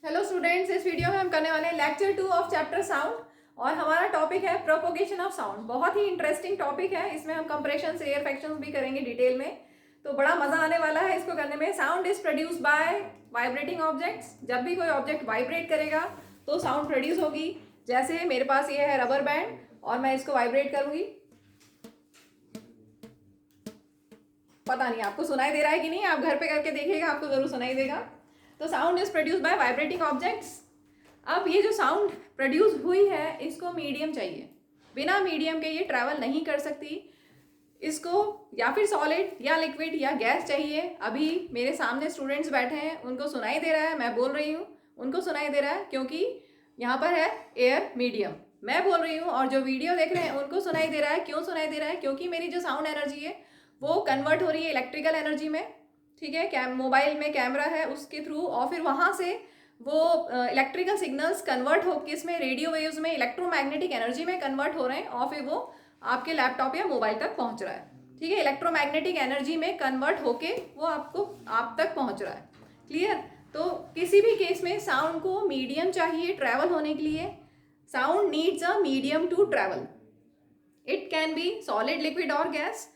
Hello students, इस video में हम करने वाले हैं लेक्चर 2 ऑफ चैप्टर साउंड और हमारा टॉपिक है प्रोपोगेशन ऑफ साउंड। बहुत ही इंटरेस्टिंग टॉपिक है। इसमें हम कंप्रेशन एयर फ्रैक्शंस भी करेंगे डिटेल में, तो बड़ा मजा आने वाला है इसको करने में। Sound is produce by vibrating objects. जब भी कोई ऑब्जेक्ट वाइब्रेट करेगा तो साउंड प्रोड्यूस होगी। जैसे मेरे पास ये है रबर बैंड और मैं इसको वाइब्रेट करूंगी। पता नहीं आपको सुनाई दे रहा है कि नहीं, आप घर पे करके देखिएगा, आपको जरूर सुनाई देगा। तो sound is produce by vibrating objects. अब ये जो साउंड प्रोड्यूस हुई है इसको मीडियम चाहिए। बिना मीडियम के ये ट्रैवल नहीं कर सकती। इसको या फिर सॉलिड या लिक्विड या गैस चाहिए। अभी मेरे सामने स्टूडेंट्स बैठे हैं, उनको सुनाई दे रहा है, मैं बोल रही हूँ, उनको सुनाई दे रहा है क्योंकि यहाँ पर है एयर मीडियम। मैं बोल रही हूँ और जो वीडियो देख रहे हैं उनको सुनाई दे रहा है। क्यों सुनाई दे रहा है? क्योंकि मेरी जो साउंड एनर्जी है वो कन्वर्ट हो रही है इलेक्ट्रिकल एनर्जी में। ठीक है, मोबाइल में कैमरा है उसके थ्रू, और फिर वहाँ से वो इलेक्ट्रिकल सिग्नल्स कन्वर्ट हो किसमें, रेडियो वेव्स में, इलेक्ट्रोमैग्नेटिक एनर्जी में कन्वर्ट हो रहे हैं और फिर वो आपके लैपटॉप या मोबाइल तक पहुंच रहा है। ठीक है, इलेक्ट्रोमैग्नेटिक एनर्जी में कन्वर्ट होके वो आप तक पहुंच रहा है। क्लियर? तो किसी भी केस में साउंड को मीडियम चाहिए ट्रैवल होने के लिए। Sound needs a medium to travel. It can be solid, liquid और gas.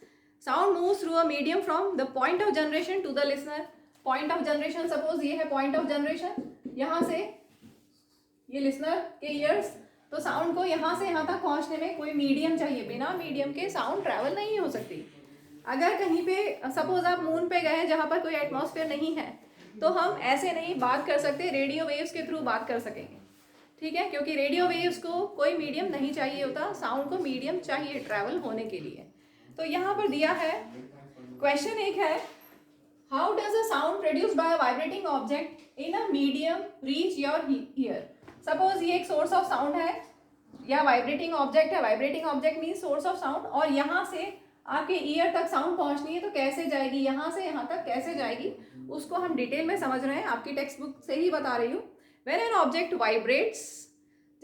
Sound moves through a medium from the point of generation to the listener. Point of generation, suppose ये है point of generation, यहाँ से ये listener के years. तो sound को यहाँ से यहाँ तक पहुँचने में कोई मीडियम चाहिए। बिना मीडियम के साउंड ट्रैवल नहीं हो सकती। अगर कहीं पे सपोज आप मून पे गए जहाँ पर कोई एटमॉस्फेयर नहीं है, तो हम ऐसे नहीं बात कर सकते, रेडियो वेव्स के थ्रू बात कर सकेंगे। ठीक है, क्योंकि रेडियो वेव्स को कोई मीडियम नहीं चाहिए होता, साउंड को मीडियम चाहिए ट्रैवल होने के लिए। तो यहाँ पर दिया है क्वेश्चन एक है, how does a sound produce by vibrating object in a medium reach your year. Suppose ये एक सोर्स ऑफ साउंड है या वाइब्रेटिंग ऑब्जेक्ट है। Vibrating object mean source of sound, और यहाँ से आपके ईयर तक साउंड पहुंचनी है तो कैसे जाएगी, यहाँ से यहाँ तक कैसे जाएगी, उसको हम डिटेल में समझ रहे हैं। आपकी टेक्स्ट बुक से ही बता रही हूँ। व्हेन एन ऑब्जेक्ट वाइब्रेट्स,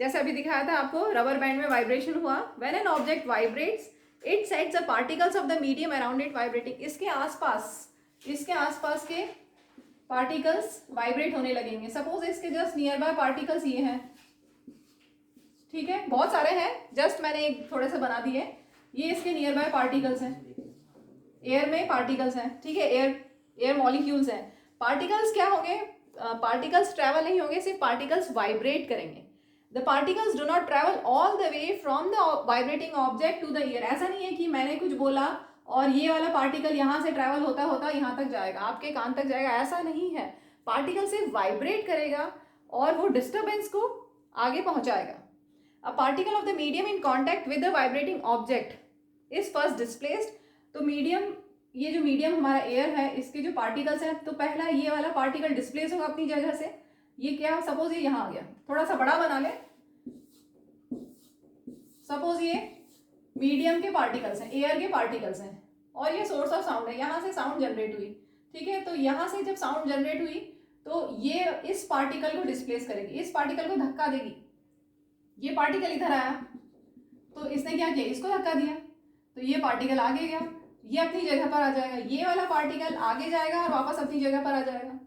जैसे अभी दिखाया था आपको रबर बैंड में वाइब्रेशन हुआ। When an object vibrates it sets the particles of the medium around it vibrating. इसके आसपास के पार्टिकल्स वाइब्रेट होने लगेंगे। सपोज इसके जस्ट नियर बाय पार्टिकल्स ये हैं। ठीक है, बहुत सारे हैं, जस्ट मैंने एक थोड़े से बना दिए। ये इसके नियर बाय पार्टिकल्स हैं, एयर में पार्टिकल्स हैं। ठीक है, एयर मॉलिक्यूल्स हैं। पार्टिकल्स क्या होंगे? पार्टिकल्स ट्रैवल नहीं होंगे, सिर्फ पार्टिकल्स वाइब्रेट करेंगे। The particles do not travel all the way from the vibrating object to the ear. ऐसा नहीं है कि मैंने कुछ बोला और ये वाला पार्टिकल यहाँ से ट्रैवल होता होता यहाँ तक जाएगा, आपके कान तक जाएगा, ऐसा नहीं है। पार्टिकल सिर्फ वाइब्रेट करेगा और वो डिस्टर्बेंस को आगे पहुंचाएगा। A particle of the medium in contact with the vibrating object is first displaced। तो मीडियम, ये जो मीडियम हमारा एयर है, इसके जो पार्टिकल्स हैं, तो पहला ये वाला पार्टिकल डिस्प्लेस होगा अपनी जगह से। ये क्या, सपोज ये यहाँ आ गया, थोड़ा सा बड़ा बना ले। सपोज ये मीडियम के पार्टिकल्स हैं, एयर के पार्टिकल्स हैं, और ये सोर्स ऑफ साउंड है, यहाँ से साउंड जनरेट हुई। ठीक है, तो यहाँ से जब साउंड जनरेट हुई तो ये इस पार्टिकल को डिस्प्लेस करेगी, इस पार्टिकल को धक्का देगी। ये पार्टिकल इधर आया तो इसने क्या किया, इसको धक्का दिया, तो ये पार्टिकल आगे गया, ये अपनी जगह पर आ जाएगा। ये वाला पार्टिकल आगे जाएगा और वापस अपनी जगह पर आ जाएगा।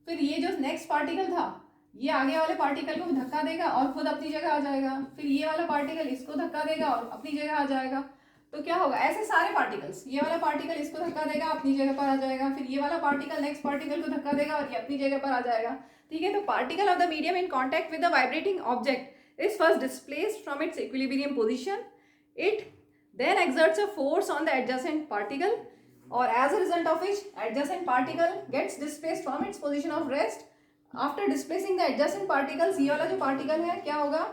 फिर ये जो नेक्स्ट पार्टिकल था, ये आगे वाले पार्टिकल को धक्का देगा और खुद अपनी जगह आ जाएगा। फिर ये वाला पार्टिकल इसको धक्का देगा और अपनी जगह आ जाएगा। तो क्या होगा, ऐसे सारे पार्टिकल्स, ये वाला पार्टिकल इसको धक्का देगा, अपनी जगह पर आ जाएगा। फिर ये वाला पार्टिकल नेक्स्ट पार्टिकल को धक्का देगा और ये अपनी जगह पर आ जाएगा। ठीक है, तो particle of the medium in contact with the vibrating object is first displaced from its equilibrium position. It then exerts a force on the adjacent particle, or as a result of which adjacent particle gets displaced from its position of rest. After displacing the adjacent particles, ये वाला जो particle है क्या होगा,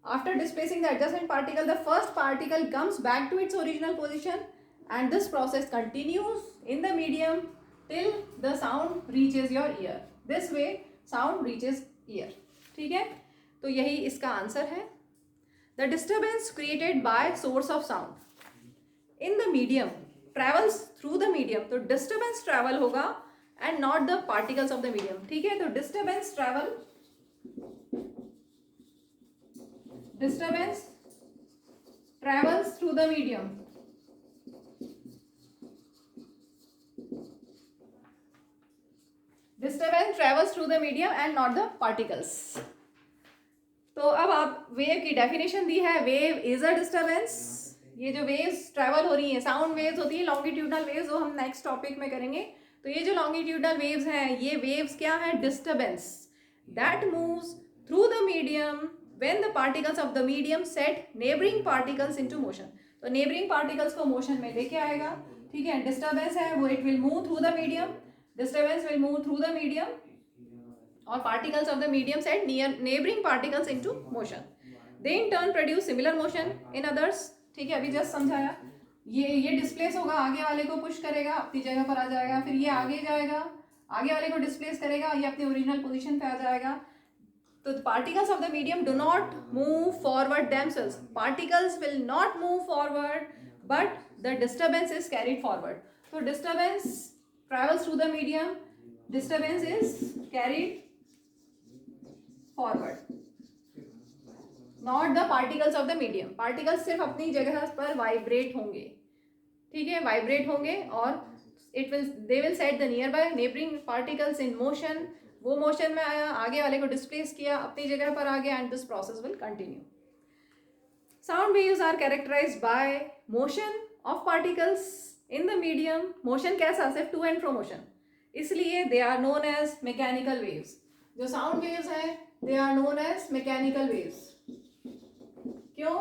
after displacing the adjacent particle, the first particle comes back to its original position, and this process continues in the medium till the sound reaches your ear. This way sound reaches ear. ठीक है, तो यही इसका answer है। The disturbance created by source of sound in the medium travels through the medium. तो disturbance travel होगा and not the particles of the medium. ठीक है, तो disturbance travels through the medium. Disturbance travels through the medium and not the particles. तो अब आप wave की definition दी है, वेव इज अ डिस्टर्बेंस। ये जो वेव्स ट्रेवल हो रही हैं, साउंड वेव्स होती है, लॉन्गिट्यूडनल वेव्स, वो हम नेक्स्ट टॉपिक में करेंगे। तो ये जो लॉन्गिट्यूडनल वेव्स हैं, ये वेव्स क्या है, disturbance that moves through the medium when the particles of the medium set neighbouring particles into motion. तो नेबरिंग पार्टिकल्स को मोशन में लेके आएगा, ठीक है। डिस्टर्बेंस है वो, it will move through the medium, disturbance will move through the medium और particles of the medium set near neighboring particles into motion. They in turn produce similar motion in others. ठीक है, अभी just समझाया। ये displace होगा, आगे वाले को पुश करेगा, अपनी जगह पर आ जाएगा, फिर ये आगे जाएगा, आगे वाले को डिस्प्लेस करेगा, ये अपनी ओरिजिनल पोजीशन पे आ जाएगा। तो particles of the medium do not move forward themselves. Particles will not move forward, but the disturbance is carried forward. So disturbance travels through the medium. Disturbance is carried forward, not the particles of the medium. Particles सिर्फ अपनी जगह पर vibrate होंगे, ठीक है, vibrate होंगे और they will set the nearby neighboring particles in motion. वो मोशन में आया, आगे वाले को डिस्प्लेस किया, अपनी जगह पर आ गया, and this process will continue. Sound waves are characterised by motion of particles in the medium. Motion कैसा, सिर्फ टू एंड फ्रो मोशन, इसलिए they are known as mechanical waves. जो साउंड वेव्स हैं they are known as mechanical waves. क्यों,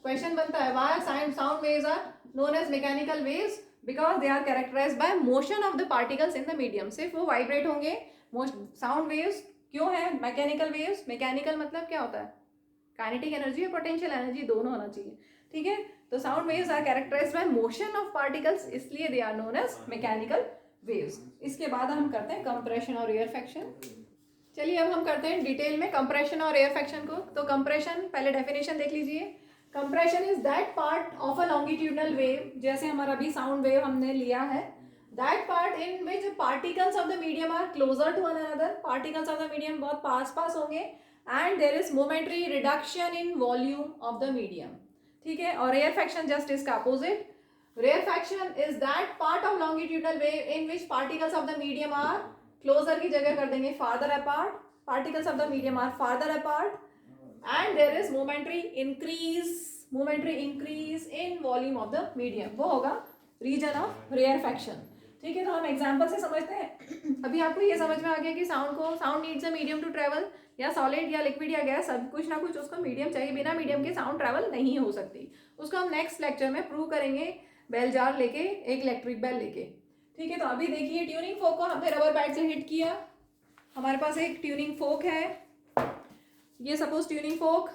question बनता है, why sound waves are known as mechanical waves? Because they are characterized by motion of the particles in the medium. सिर्फ वो vibrate होंगे। Sound waves क्यों है mechanical waves? Mechanical मतलब क्या होता है, काइनेटिक एनर्जी और पोटेंशियल एनर्जी दोनों होना चाहिए, ठीक है। तो sound waves are characterised by motion of particles, इसलिए they are known as mechanical waves. इसके बाद हम करते हैं कंप्रेशन और रेयरफैक्शन। चलिए अब हम करते हैं डिटेल में कंप्रेशन और रेयरफैक्शन को। तो कंप्रेशन, पहले डेफिनेशन देख लीजिए। Compression is that part of a longitudinal wave, जैसे हमारा अभी साउंड वेव हमने लिया है, that part in which particles of the medium are closer to one another. Particles of the medium बहुत पास होंगे and there is momentary reduction in volume of the medium, ठीक है। और रेयरफैक्शन जस्ट इसका opposite. Rarefaction is that part of longitudinal wave in which particles of the medium are, closure की जगह कर देंगे farther apart, particles of the medium are farther apart and there is momentary increase in volume of the medium, वो होगा reason of rarefaction, ठीक है। तो हम एग्जांपल से समझते हैं। अभी आपको ये समझ में आ गया कि sound needs a medium to travel, या सॉलिड या लिक्विड या गैस, सब कुछ ना कुछ उसको मीडियम चाहिए, बिना मीडियम के साउंड ट्रेवल नहीं हो सकती। उसको हम नेक्स्ट लेक्चर में प्रूव करेंगे, बेल जार लेके, एक इलेक्ट्रिक बेल लेके, ठीक है। तो अभी देखिए, ट्यूनिंग फोक को हमने रबर बैट से हिट किया। हमारे पास एक ट्यूनिंग फोक है, ये सपोज ट्यूनिंग फोक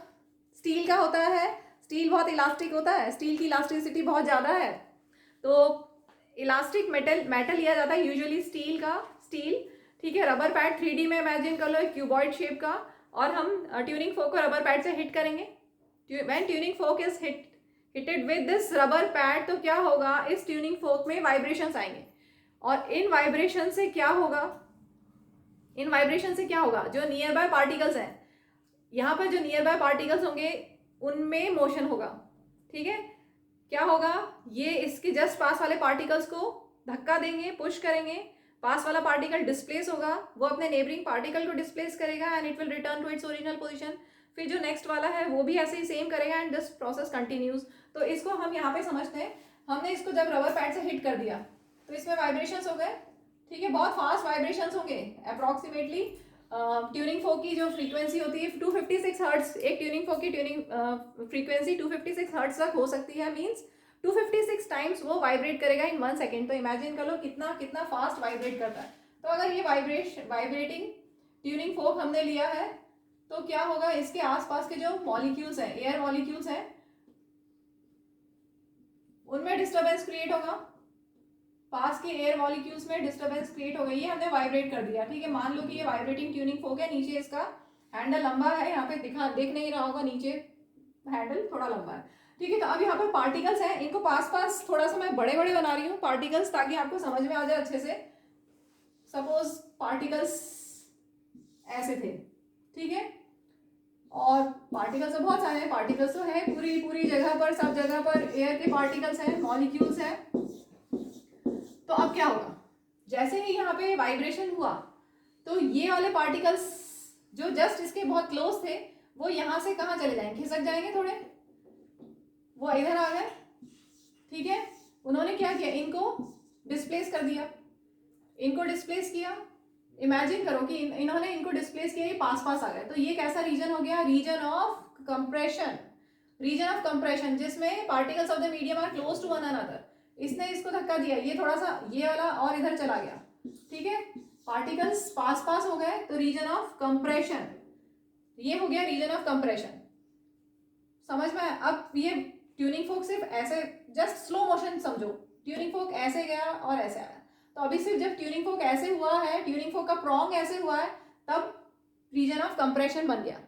स्टील का होता है। स्टील बहुत इलास्टिक होता है, स्टील की इलास्टिसिटी बहुत ज़्यादा है, तो इलास्टिक मेटल लिया जाता है, यूजुअली स्टील, ठीक है। रबर पैड 3D में इमेजिन कर लो, एक क्यूबॉइड शेप का, और हम ट्यूनिंग फोक को रबर पैड से हिट करेंगे। When tuning fork is hitted with this rubber pad, तो क्या होगा, इस ट्यूनिंग फोक में वाइब्रेशंस आएंगे, और इन वाइब्रेशन से क्या होगा, जो नियर बाय पार्टिकल्स हैं, यहाँ पर जो नियर बाय पार्टिकल्स होंगे उनमें मोशन होगा, ठीक है। क्या होगा, ये इसके जस्ट पास वाले पार्टिकल्स को धक्का देंगे, पुश करेंगे, पास वाला पार्टिकल डिस्प्लेस होगा, वो अपने नेबरिंग पार्टिकल को डिस्प्लेस करेगा and it will return to its original position. फिर जो नेक्स्ट वाला है वो भी ऐसे ही सेम करेगा एंड दिस प्रोसेस कंटिन्यूज। तो इसको हम यहाँ पे समझते हैं, हमने इसको जब रबर पैड से हिट कर दिया तो इसमें वाइब्रेशंस हो गए, ठीक है, बहुत फास्ट वाइब्रेशंस होंगे। अप्रॉक्सीमेटली ट्यूनिंग फोक की जो फ्रीक्वेंसी होती है 256 हर्ट्ज, एक ट्यूनिंग फोक की ट्यूनिंग फ्रीक्वेंसी 256 हर्ट्ज तक हो सकती है, मीन्स 256 टाइम्स वो वाइब्रेट करेगा इन 1 सेकेंड। तो इमेजिन कर लो कितना फास्ट वाइब्रेट करता है। तो अगर ये वाइब्रेटिंग ट्यूनिंग फोक हमने लिया है, तो क्या होगा, इसके आसपास के जो मॉलिक्यूल्स हैं, एयर मॉलिक्यूल्स हैं, उनमें डिस्टर्बेंस क्रिएट होगा, पास के एयर मॉलिक्यूल्स में डिस्टर्बेंस क्रिएट हो गई, ये हमने वाइब्रेट कर दिया, ठीक है। मान लो कि ये वाइब्रेटिंग ट्यूनिंग फोक है, नीचे इसका हैंडल लंबा है, यहाँ पे दिख नहीं रहा होगा, नीचे हैंडल थोड़ा लंबा है, ठीक है। तो अब यहाँ पर पार्टिकल्स हैं, इनको पास थोड़ा सा मैं बड़े बना रही हूँ पार्टिकल्स, ताकि आपको समझ में आ जाए अच्छे से। सपोज पार्टिकल्स ऐसे थे, ठीक है, और पार्टिकल्स तो बहुत सारे हैं, पार्टिकल्स तो है पूरी जगह पर, सब जगह पर एयर के पार्टिकल्स हैं, मॉलिक्यूल्स हैं। तो अब क्या होगा, जैसे ही यहाँ पे वाइब्रेशन हुआ तो ये वाले पार्टिकल्स जो जस्ट इसके बहुत क्लोज थे वो यहाँ से कहाँ चले जाएंगे, खिसक जाएंगे थोड़े, वो इधर आ गए, ठीक है। उन्होंने क्या किया, इनको डिस्प्लेस कर दिया, इनको डिस्प्लेस किया। इमेजिन करो कि इन्होंने इनको डिस्प्लेस किया, ये पास पास आ गए, तो ये कैसा रीजन हो गया, region of compression, region of compression, जिसमें particles of the medium are close to one another. इसने इसको धक्का दिया, ये थोड़ा सा ये वाला और इधर चला गया, ठीक है, पार्टिकल्स पास पास हो गए, तो रीजन ऑफ कंप्रेशन, ये हो गया रीजन ऑफ कंप्रेशन। समझ में? अब ये ट्यूनिंग फोक सिर्फ ऐसे जस्ट स्लो मोशन समझो, ट्यूनिंग फोक ऐसे गया और ऐसे आया, तो अभी सिर्फ जब ट्यूनिंग फोक ऐसे हुआ है, ट्यूनिंग फोक का प्रॉन्ग ऐसे हुआ है, तब रीजन ऑफ कंप्रेशन बन गया।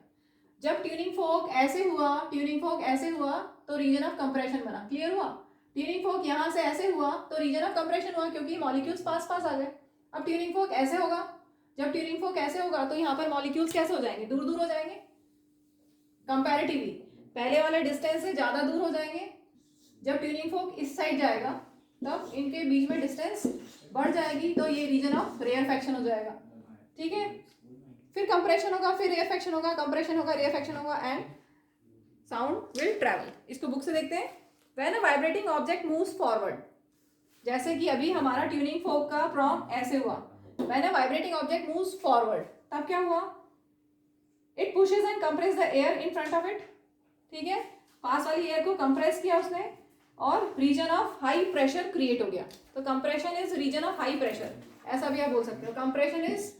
जब ट्यूनिंग फोक ऐसे हुआ, ट्यूनिंग फोक ऐसे हुआ, तो रीजन ऑफ कंप्रेशन बना। क्लियर हुआ? ट्यूनिंग फोक यहाँ से ऐसे हुआ तो रीजन ऑफ कंप्रेशन हुआ, क्योंकि मॉलिक्यूल्स पास पास आ गए। अब ट्यूनिंग फोक ऐसे होगा, जब ट्यूनिंग फोक ऐसे होगा तो यहाँ पर मॉलिक्यूल्स कैसे हो जाएंगे, दूर दूर हो जाएंगे कंपैरेटिवली, पहले वाले डिस्टेंस से ज्यादा दूर हो जाएंगे। जब ट्यूनिंग फोक इस साइड जाएगा तब इनके बीच में डिस्टेंस बढ़ जाएगी, तो ये रीजन ऑफ रेयरफेक्शन हो जाएगा, ठीक है। फिर कंप्रेशन होगा, फिर रेयरफेक्शन होगा, कंप्रेशन होगा, रेयरफेक्शन होगा, एंड साउंड विल ट्रैवल। इसको बुक से देखते हैं। When a vibrating object moves forward, जैसे कि अभी हमारा ट्यूनिंग फोक का प्रॉन्ग ऐसे हुआ, when a vibrating object moves forward, तब क्या हुआ, it pushes and compress the air in front of it, ठीक है, पास वाली एयर को कंप्रेस किया उसने, और region of high pressure create हो गया। तो compression is region of high pressure, ऐसा भी आप बोल सकते हो। Compression is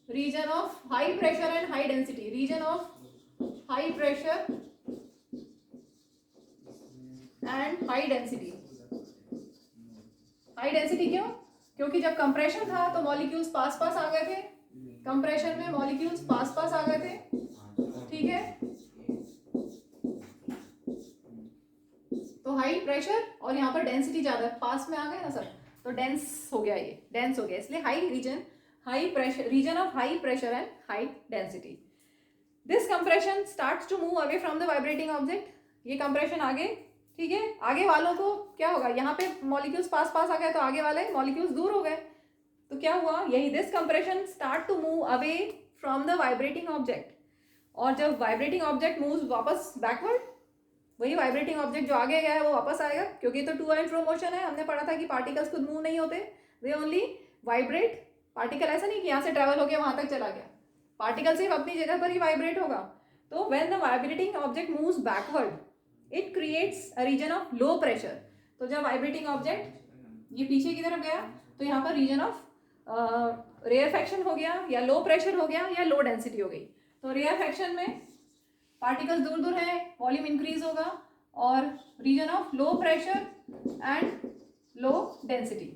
region of high pressure and high density, region of high pressure and high density. High density क्यों? क्योंकि जब कंप्रेशन था तो मॉलिक्यूल्स पास पास आ गए थे, कंप्रेशन में मॉलिक्यूल्स पास पास आ गए थे, ठीक है। तो हाई प्रेशर और यहाँ पर डेंसिटी ज्यादा, पास में आ गए ना सर, तो डेंस हो गया, ये डेंस हो गया, इसलिए high region, high pressure, region of high pressure and high density. This compression starts to move away from the vibrating object, ये कंप्रेशन आगे, ठीक है, आगे वालों को क्या होगा, यहाँ पे मॉलिक्यूल्स पास पास आ गए तो आगे वाले मॉलिक्यूल्स दूर हो गए, तो क्या हुआ, यही this compression start to move away from the vibrating object. और जब वाइब्रेटिंग ऑब्जेक्ट मूव्स वापस बैकवर्ड, वही वाइब्रेटिंग ऑब्जेक्ट जो आगे गया है वो वापस आएगा, क्योंकि तो टू एंड फ्रो मोशन है। हमने पढ़ा था कि पार्टिकल्स खुद मूव नहीं होते, दे ओनली वाइब्रेट। पार्टिकल ऐसा नहीं कि यहाँ से ट्रेवल हो गया वहां तक चला गया, पार्टिकल सिर्फ अपनी जगह पर ही वाइब्रेट होगा। तो when the vibrating object moves backward, it creates a region of low pressure. तो जब वाइब्रेटिंग ऑब्जेक्ट ये पीछे की तरफ गया तो यहाँ पर रीजन ऑफ रेयरफेक्शन हो गया, या लो प्रेशर हो गया, या लो डेंसिटी हो गई। तो रेयरफेक्शन में पार्टिकल्स दूर दूर है, वॉल्यूम इंक्रीज होगा, और region of low pressure and low density,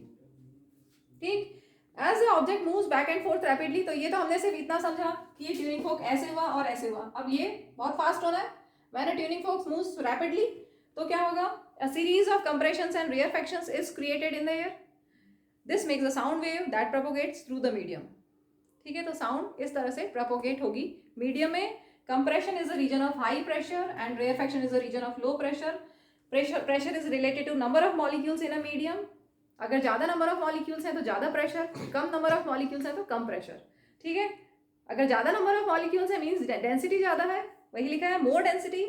ठीक। As the object moves back and forth rapidly, तो ये तो हमने सिर्फ इतना समझा कि ये ट्यूनिंग फोक ऐसे हुआ और ऐसे हुआ। अब ये बहुत फास्ट होना है, when a tuning fork moves rapidly, तो क्या होगा, a series of compressions and rarefactions is created in the air, this makes the sound wave that propagates through the medium, ठीक है। तो साउंड इस तरह से प्रोपोगेट होगी मीडियम में। Compression is the region of high pressure and rarefaction is the region of low pressure. Pressure is related to number of molecules in a medium, अगर ज्यादा नंबर ऑफ मॉलिक्यूल्स हैं तो ज्यादा प्रेशर, कम number of molecules हैं तो कम pressure, ठीक है। अगर ज्यादा नंबर ऑफ मॉलिक्यूल्स है मींस डेंसिटी ज्यादा है, वही लिखा है, more density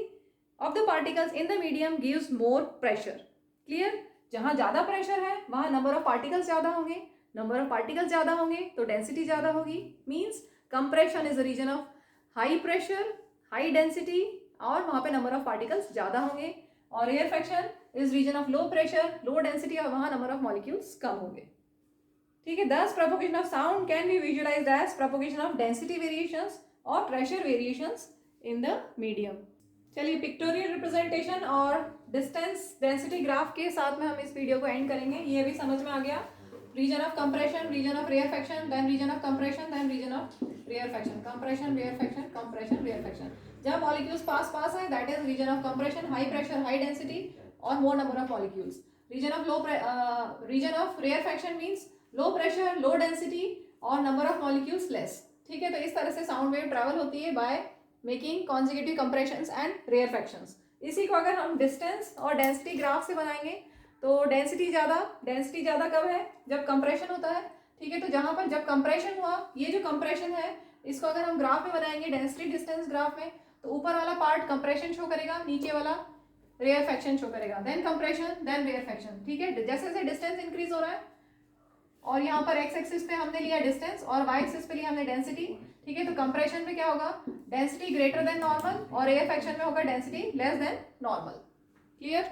of the particles in the medium gives more pressure. Clear? जहां ज्यादा प्रेशर है वहां नंबर ऑफ पार्टिकल्स ज्यादा होंगे, नंबर ऑफ पार्टिकल्स ज्यादा होंगे तो डेंसिटी ज्यादा होगी, means compression is the region of high pressure, high density, और वहां पे नंबर ऑफ पार्टिकल्स ज्यादा होंगे। और rarefaction is region of low pressure, low density, और वहां नंबर ऑफ मॉलिक्यूल्स कम होंगे, ठीक है। This propagation of sound can be visualised as propagation of density variations और pressure variations in the medium. चलिए पिक्टोरियल रिप्रेजेंटेशन और डिस्टेंस डेंसिटी ग्राफ के साथ में हम इस वीडियो को एंड करेंगे। ये भी समझ में आ गया, region of compression, region of rarefaction, then region of compression, then region of rarefaction, compression, rarefaction, compression, rarefaction. जब मॉलिक्यूल्स पास पास है that is region of compression, high pressure, high density और more number of molecules. Region of rarefaction means low pressure, low density और number of molecules less, ठीक है। तो इस तरह से साउंड वेव ट्रैवल होती है by making consecutive compressions and rarefactions. इसी को अगर हम डिस्टेंस और डेंसिटी ग्राफ से बनाएंगे तो डेंसिटी ज़्यादा कब है, जब कंप्रेशन होता है, ठीक है। तो जहां पर जब कंप्रेशन हुआ, ये जो कंप्रेशन है इसको अगर हम ग्राफ में बनाएंगे, डेंसिटी डिस्टेंस ग्राफ में, तो ऊपर वाला पार्ट कंप्रेशन शो करेगा, नीचे वाला रेयरफेक्शन शो करेगा, देन कंप्रेशन देन रेयरफेक्शन। ठीक है, जैसे जैसे डिस्टेंस इंक्रीज हो रहा है, और यहाँ पर एक्स एक्सिस पे हमने लिया डिस्टेंस और वाई एक्सिस पे लिया हमने डेंसिटी। ठीक है, तो कंप्रेशन में क्या होगा, डेंसिटी ग्रेटर देन नॉर्मल, और रेयरफेक्शन में होगा density less than normal. Clear?